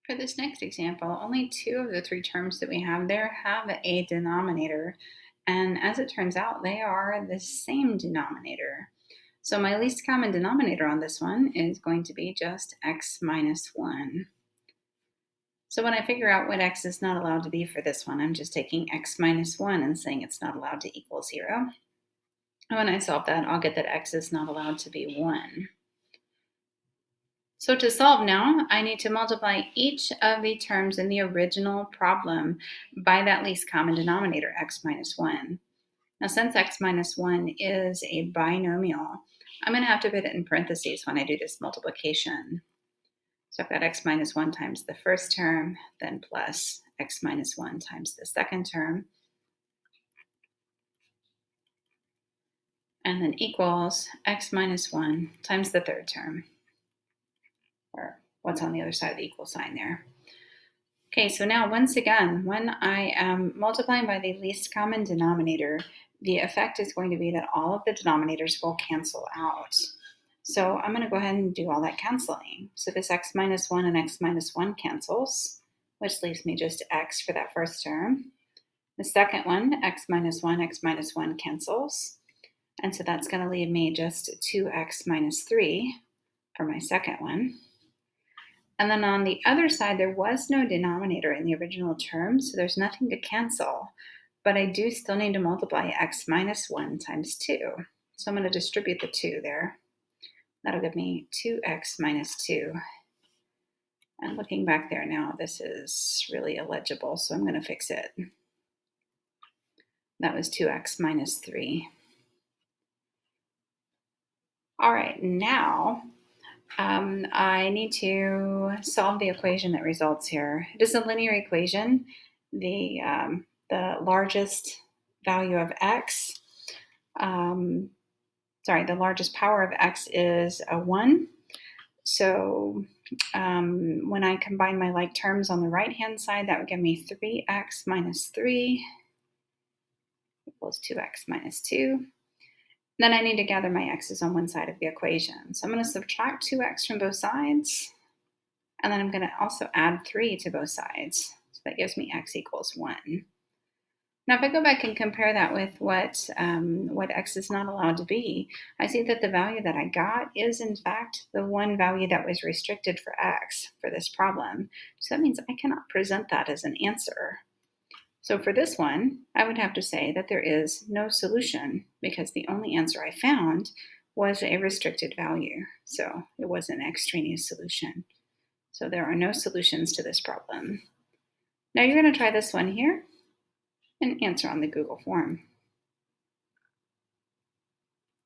For this next example, only two of the three terms that we have there have a denominator. And as it turns out, they are the same denominator. So my least common denominator on this one is going to be just x minus 1. So when I figure out what x is not allowed to be for this one, I'm just taking x minus 1 and saying it's not allowed to equal 0. And when I solve that, I'll get that x is not allowed to be 1. So to solve now, I need to multiply each of the terms in the original problem by that least common denominator, x minus 1. Now, since x minus 1 is a binomial, I'm going to have to put it in parentheses when I do this multiplication. So I've got x minus 1 times the first term, then plus x minus 1 times the second term, and then equals x minus 1 times the third term, or what's on the other side of the equal sign there. Okay, so now once again, when I am multiplying by the least common denominator, the effect is going to be that all of the denominators will cancel out. So I'm going to go ahead and do all that canceling. So this x minus 1 and x minus 1 cancels, which leaves me just x for that first term. The second one, x minus 1 cancels. And so that's going to leave me just 2x minus 3 for my second one. And then on the other side, there was no denominator in the original term, so there's nothing to cancel. But I do still need to multiply x minus 1 times 2. So I'm going to distribute the 2 there. That'll give me 2x minus 2. And looking back there now, this is really illegible, so I'm going to fix it. That was 2x minus 3. All right, now I need to solve the equation that results here. It is a linear equation. The largest value of x, the largest power of x is a 1. So when I combine my like terms on the right-hand side, that would give me 3x minus 3 equals 2x minus 2. Then I need to gather my x's on one side of the equation. So I'm going to subtract 2x from both sides, and then I'm going to also add 3 to both sides. So that gives me x equals 1. Now if I go back and compare that with what x is not allowed to be, I see that the value that I got is in fact the one value that was restricted for x for this problem. So that means I cannot present that as an answer. So for this one, I would have to say that there is no solution because the only answer I found was a restricted value. So it was an extraneous solution. So there are no solutions to this problem. Now you're going to try this one here and answer on the Google form.